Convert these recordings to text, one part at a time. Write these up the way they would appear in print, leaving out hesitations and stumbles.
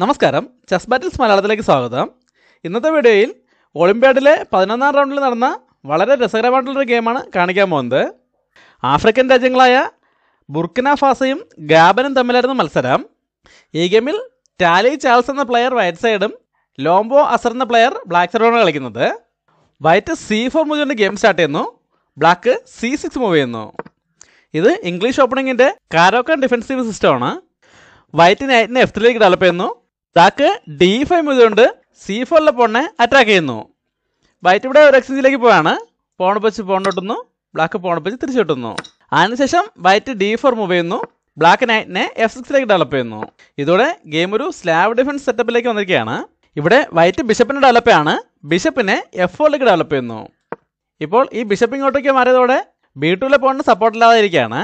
നമസ്കാരം, chess battles മലയാളത്തിലേക്ക് സ്വാഗതം. ഇന്നത്തെ വീഡിയോയിൽ ഒളിമ്പ്യാഡിലെ 11ാം റൗണ്ടിൽ നടന്ന വളരെ രസകരമായിട്ടുള്ളൊരു ഗെയിമാണ് കാണിക്കാൻ പോകുന്നത്. ആഫ്രിക്കൻ രാജ്യങ്ങളായ ബുർക്കിന ഫാസയും ഗാബനും തമ്മിലായിരുന്നു മത്സരം. ഈ ഗെയിമിൽ ടാലി ചാൾസ് എന്ന പ്ലെയർ വൈറ്റ് സൈഡും ലോംബോ അസർ എന്ന പ്ലെയർ ബ്ലാക്ക് സൈഡുമാണ് കളിക്കുന്നത്. വൈറ്റ് C4 മൂവ് കൊണ്ട് ഗെയിം സ്റ്റാർട്ട് ചെയ്യുന്നു. ബ്ലാക്ക് C6 മൂവ് ചെയ്യുന്നു. ഇത് ഇംഗ്ലീഷ് ഓപ്പണിങ്ങിൻ്റെ കാരോക്കൻ ഡിഫൻസീവ് സിസ്റ്റമാണ്. വൈറ്റ് നൈറ്റിനെ F3ലേക്ക് ഡെവലപ്പ് ചെയ്യുന്നു. ബ്ലാക്ക് D5 മൂവ് കൊണ്ട് C4 പോണിനെ അറ്റാക്ക് ചെയ്യുന്നു. വൈറ്റ് ഇവിടെ ഒരു എക്സ്ചേഞ്ചിലേക്ക് പോവാണ്. പോൺ വെച്ച് പോണിട്ടൊട്ടുന്നു. ബ്ലാക്ക് പോൺ വെച്ച് തിരിച്ചു കിട്ടുന്നു. അതിനുശേഷം വൈറ്റ് D4 മൂവ് ചെയ്യുന്നു. ബ്ലാക്ക് നൈറ്റിനെ F6ലേക്ക് ഡെവലപ്പ് ചെയ്യുന്നു. ഇതോടെ ഗെയിം ഒരു സ്ലാബ് ഡിഫൻസ് സെറ്റപ്പിലേക്ക് വന്നിരിക്കുകയാണ്. ഇവിടെ വൈറ്റ് ബിഷപ്പിനെ ഡെവലപ്പ് ചെയ്യാണ്. ബിഷപ്പിനെ F4ലേക്ക് ഡെവലപ്പ് ചെയ്യുന്നു. ഇപ്പോൾ ഈ ബിഷപ്പ് ഇങ്ങോട്ടേക്ക് മാറിയതോടെ B2 പോണിന് സപ്പോർട്ട് ഇല്ലാതെ ഇരിക്കുകയാണ്.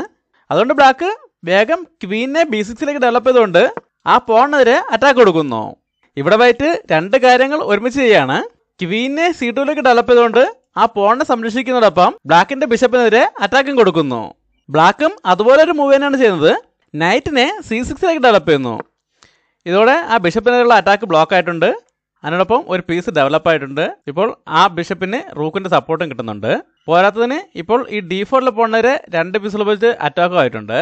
അതുകൊണ്ട് ബ്ലാക്ക് വേഗം ക്വീനെ B6ലേക്ക് ഡെവലപ്പ് ചെയ്തുകൊണ്ട് ആ പോണിനെതിരെ അറ്റാക്ക് കൊടുക്കുന്നു. ഇവിടെ വൈറ്റ് രണ്ട് കാര്യങ്ങൾ ഒരുമിച്ച് ചെയ്യാണ്. ക്വീനെ C2ലേക്ക് ഡെവലപ്പ് ചെയ്തുകൊണ്ട് ആ പോണിനെ സംരക്ഷിക്കുന്നതോടൊപ്പം ബ്ലാക്കിന്റെ ബിഷപ്പിനെതിരെ അറ്റാക്കും കൊടുക്കുന്നു. ബ്ലാക്കും അതുപോലെ ഒരു മൂവ് തന്നെയാണ് ചെയ്യുന്നത്. നൈറ്റിനെ C6ലേക്ക് ഡെവലപ്പ് ചെയ്യുന്നു. ഇതോടെ ആ ബിഷപ്പിനെതിരെയുള്ള അറ്റാക്ക് ബ്ലോക്ക് ആയിട്ടുണ്ട്. അതിനോടൊപ്പം ഒരു പീസ് ഡെവലപ്പ് ആയിട്ടുണ്ട്. ഇപ്പോൾ ആ ബിഷപ്പിന് റൂക്കിന്റെ സപ്പോർട്ടും കിട്ടുന്നുണ്ട്. പോരാത്തതിന് ഇപ്പോൾ ഈ D4 പോണിനെതിരെ രണ്ട് പീസുകൾ ഉപയോഗിച്ച് അറ്റാക്കും ആയിട്ടുണ്ട്.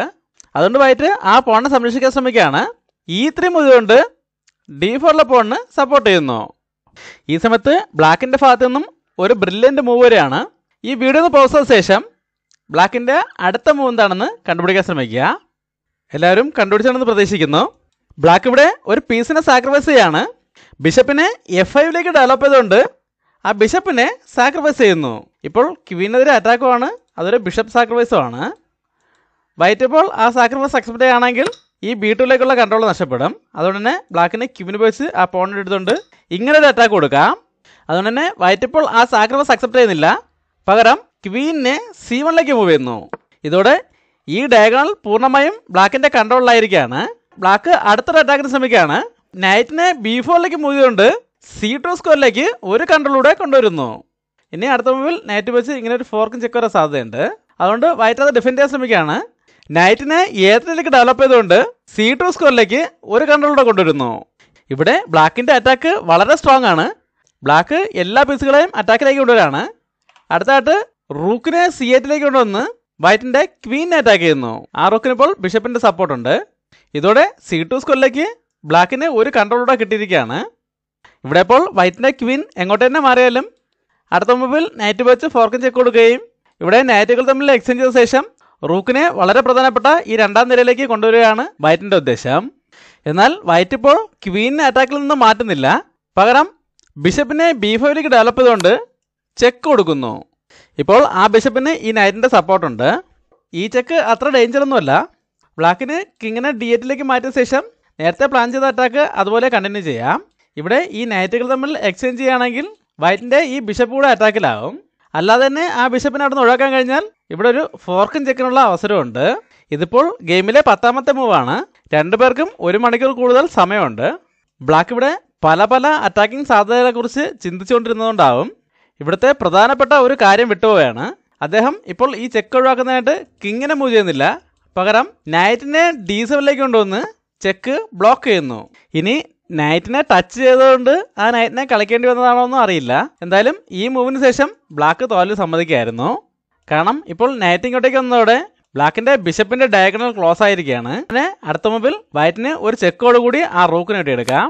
അതുകൊണ്ട് വൈറ്റ് ആ പോണിനെ സംരക്ഷിക്കാൻ ശ്രമിക്കുകയാണ്. E3 മൂവ് കൊണ്ട് D4 പോണിന് സപ്പോർട്ട് ചെയ്യുന്നു. ഈ സമയത്ത് ബ്ലാക്കിന്റെ ഭാഗത്തു നിന്നും ഒരു ബ്രില്യൻ്റ് മൂവ് വരെയാണ്. ഈ വീഡിയോ ഒന്ന് പൗസ് ചെയ്ത ശേഷം ബ്ലാക്കിന്റെ അടുത്ത മൂവ് എന്താണെന്ന് കണ്ടുപിടിക്കാൻ ശ്രമിക്കുക. എല്ലാവരും കണ്ടുപിടിച്ചാണെന്ന് പ്രതീക്ഷിക്കുന്നു. ബ്ലാക്ക് ഇവിടെ ഒരു പീസിനെ സാക്രിഫൈസ് ചെയ്യാണ്. ബിഷപ്പിനെ F5ലേക്ക് ഡെവലപ്പ് ചെയ്തുകൊണ്ട് ആ ബിഷപ്പിനെ സാക്രിഫൈസ് ചെയ്യുന്നു. ഇപ്പോൾ ക്വീനെതിരെ അറ്റാക്കുമാണ്. അതൊരു ബിഷപ്പ് സാക്രിഫൈസുമാണ്. വൈറ്റ് ഇപ്പോൾ ആ സാക്രിഫൈസ് അക്സെപ്റ്റ് ചെയ്യുകയാണെങ്കിൽ ഈ B2 കൺട്രോൾ നഷ്ടപ്പെടും. അതുകൊണ്ട് തന്നെ ബ്ലാക്കിനെ ക്വീന് വെച്ച് ആ പോണിനെ എടുത്തുകൊണ്ട് ഇങ്ങനെ ഒരു അറ്റാക്ക് കൊടുക്കാം. അതുകൊണ്ട് തന്നെ വൈറ്റ് ഇപ്പോൾ ആ സാക്രിഫൈസ് അക്സെപ്റ്റ് ചെയ്യുന്നില്ല. പകരം ക്വീനെ C1 മൂവ് ചെയ്യുന്നു. ഇതോടെ ഈ ഡയഗണൽ പൂർണ്ണമായും ബ്ലാക്കിന്റെ കൺട്രോളിലായിരിക്കുകയാണ്. ബ്ലാക്ക് അടുത്തൊരു അറ്റാക്കിന് ശ്രമിക്കുകയാണ്. നൈറ്റിനെ B4 മൂവ് ചെയ്തുകൊണ്ട് C2 സ്ക്വയറിലേക്ക് ഒരു കൺട്രോളൂടെ കൊണ്ടുവരുന്നു. ഇനി അടുത്ത മൂവിൽ നൈറ്റ് വെച്ച് ഇങ്ങനെ ഒരു ഫോർക്കും ചെക്ക് വരാൻ സാധ്യതയുണ്ട്. അതുകൊണ്ട് വൈറ്റ് അത് ഡിഫെൻഡ് ചെയ്യാൻ ശ്രമിക്കുകയാണ്. നൈറ്റിനെ A3 ഡെവലപ്പ് ചെയ്തുകൊണ്ട് C2 സ്ക്വയറിലേക്ക് ഒരു കൺട്രോളൂടെ കൊണ്ടുവരുന്നു. ഇവിടെ ബ്ലാക്കിന്റെ അറ്റാക്ക് വളരെ സ്ട്രോങ് ആണ്. ബ്ലാക്ക് എല്ലാ പീസുകളെയും അറ്റാക്കിലേക്ക് കൊണ്ടുവരാണ്. അടുത്തായിട്ട് റൂക്കിനെ C8 കൊണ്ടുവന്ന് വൈറ്റിന്റെ ക്വീനെ അറ്റാക്ക് ചെയ്യുന്നു. ആ റൂക്കിന് ഇപ്പോൾ ബിഷപ്പിന്റെ സപ്പോർട്ട് ഉണ്ട്. ഇതോടെ C2 സ്ക്വയറിലേക്ക് ബ്ലാക്കിന് ഒരു കൺട്രോളൂടെ കിട്ടിയിരിക്കുകയാണ്. ഇവിടെ ഇപ്പോൾ വൈറ്റിന്റെ ക്വീൻ എങ്ങോട്ട് തന്നെ മാറിയാലും അടുത്ത മൂവിൽ നൈറ്റ് വെച്ച് ഫോർക്കും ചെക്ക് കൊടുക്കുകയും ഇവിടെ നൈറ്റുകൾ തമ്മിൽ എക്സ്ചേഞ്ച് ചെയ്ത ശേഷം റൂക്കിനെ വളരെ പ്രധാനപ്പെട്ട ഈ രണ്ടാം നിരയിലേക്ക് കൊണ്ടുവരികയാണ് വൈറ്റിന്റെ ഉദ്ദേശം. എന്നാൽ വൈറ്റ് ഇപ്പോൾ ക്വീനിനെ അറ്റാക്കിൽ നിന്ന് മാറ്റുന്നില്ല. പകരം ബിഷപ്പിനെ B5 ഡെവലപ്പ് ചെയ്തുകൊണ്ട് ചെക്ക് കൊടുക്കുന്നു. ഇപ്പോൾ ആ ബിഷപ്പിന് ഈ നൈറ്റിന്റെ സപ്പോർട്ടുണ്ട്. ഈ ചെക്ക് അത്ര ഡേഞ്ചർ ഒന്നുമല്ല. ബ്ലാക്കിന് കിങ്ങിനെ D8 മാറ്റിയ ശേഷം നേരത്തെ പ്ലാൻ ചെയ്ത അറ്റാക്ക് അതുപോലെ കണ്ടിന്യൂ ചെയ്യാം. ഇവിടെ ഈ നൈറ്റുകൾ തമ്മിൽ എക്സ്ചേഞ്ച് ചെയ്യുകയാണെങ്കിൽ വൈറ്റിന്റെ ഈ ബിഷപ്പ് കൂടെ അറ്റാക്കിലാവും. അല്ലാതെ തന്നെ ആ ബിഷപ്പിനെ അവിടെ നിന്ന് ഒഴിവാക്കാൻ കഴിഞ്ഞാൽ ഇവിടെ ഒരു ഫോർക്കും ചെക്കിനുള്ള അവസരമുണ്ട്. ഇതിപ്പോൾ ഗെയിമിലെ 10ാമത്തെ മൂവാണ്. രണ്ടുപേർക്കും 1 മണിക്കൂർ കൂടുതൽ സമയമുണ്ട്. ബ്ലാക്ക് ഇവിടെ പല അറ്റാക്കിംഗ് സാധ്യതകളെക്കുറിച്ച് ചിന്തിച്ചുകൊണ്ടിരുന്നതുകൊണ്ടാവും ഇവിടുത്തെ പ്രധാനപ്പെട്ട ഒരു കാര്യം വിട്ടുപോവുകയാണ്. അദ്ദേഹം ഇപ്പോൾ ഈ ചെക്ക് ഒഴിവാക്കുന്നതിനായിട്ട് കിങ്ങിനെ മൂവ് ചെയ്യുന്നില്ല. പകരം നൈറ്റിനെ D7 കൊണ്ടുവന്ന് ചെക്ക് ബ്ലോക്ക് ചെയ്യുന്നു. ഇനി നൈറ്റിനെ ടച്ച് ചെയ്തുകൊണ്ട് ആ നൈറ്റിനെ കളിക്കേണ്ടി വന്നതാണോ എന്നും അറിയില്ല. എന്തായാലും ഈ മൂവിന് ശേഷം ബ്ലാക്ക് തോൽവി സമ്മതിക്കായിരുന്നു. കാരണം ഇപ്പോൾ നൈറ്റ് ഇങ്ങോട്ടേക്ക് വന്നതോടെ ബ്ലാക്കിന്റെ ബിഷപ്പിന്റെ ഡയഗണൽ ക്ലോസ് ആയിരിക്കുകയാണ്. പിന്നെ അടുത്ത മൂവിൽ വൈറ്റിന് ഒരു ചെക്കോടുകൂടി ആ റൂക്കിന് കിട്ടിയെടുക്കാം.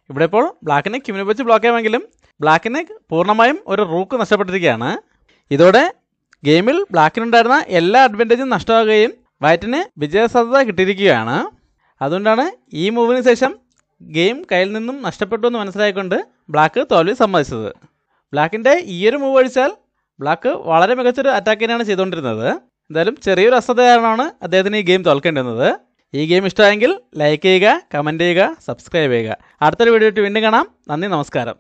ഇവിടെ ഇപ്പോൾ ബ്ലാക്കിനെ ക്വീനെ വെച്ച് ബ്ലോക്ക് ചെയ്യാമെങ്കിലും ബ്ലാക്കിന് പൂർണ്ണമായും ഒരു റൂക്ക് നഷ്ടപ്പെട്ടിരിക്കുകയാണ്. ഇതോടെ ഗെയിമിൽ ബ്ലാക്കിനുണ്ടായിരുന്ന എല്ലാ അഡ്വാൻറ്റേജും നഷ്ടമാവുകയും വൈറ്റിന് വിജയസാധ്യത കിട്ടിയിരിക്കുകയാണ്. അതുകൊണ്ടാണ് ഈ മൂവിന് ശേഷം ഗെയിം കയ്യിൽ നിന്നും നഷ്ടപ്പെട്ടു എന്ന് മനസ്സിലായിക്കൊണ്ട് ബ്ലാക്ക് തോൽവി സമ്മതിച്ചത്. ബ്ലാക്കിൻ്റെ ഈ ഒരു മൂവ് ഒഴിച്ചാൽ ബ്ലാക്ക് വളരെ മികച്ചൊരു അറ്റാക്ക് തന്നെയാണ് ചെയ്തുകൊണ്ടിരുന്നത്. എന്തായാലും ചെറിയൊരു അശ്രദ്ധ കാരണമാണ് അദ്ദേഹത്തിന് ഈ ഗെയിം തോൽക്കേണ്ടി വന്നത്. ഈ ഗെയിം ഇഷ്ടമായെങ്കിൽ ലൈക്ക് ചെയ്യുക, കമൻറ്റ് ചെയ്യുക, സബ്സ്ക്രൈബ് ചെയ്യുക. അടുത്തൊരു വീഡിയോ വീണ്ടും കാണാം. നന്ദി, നമസ്കാരം.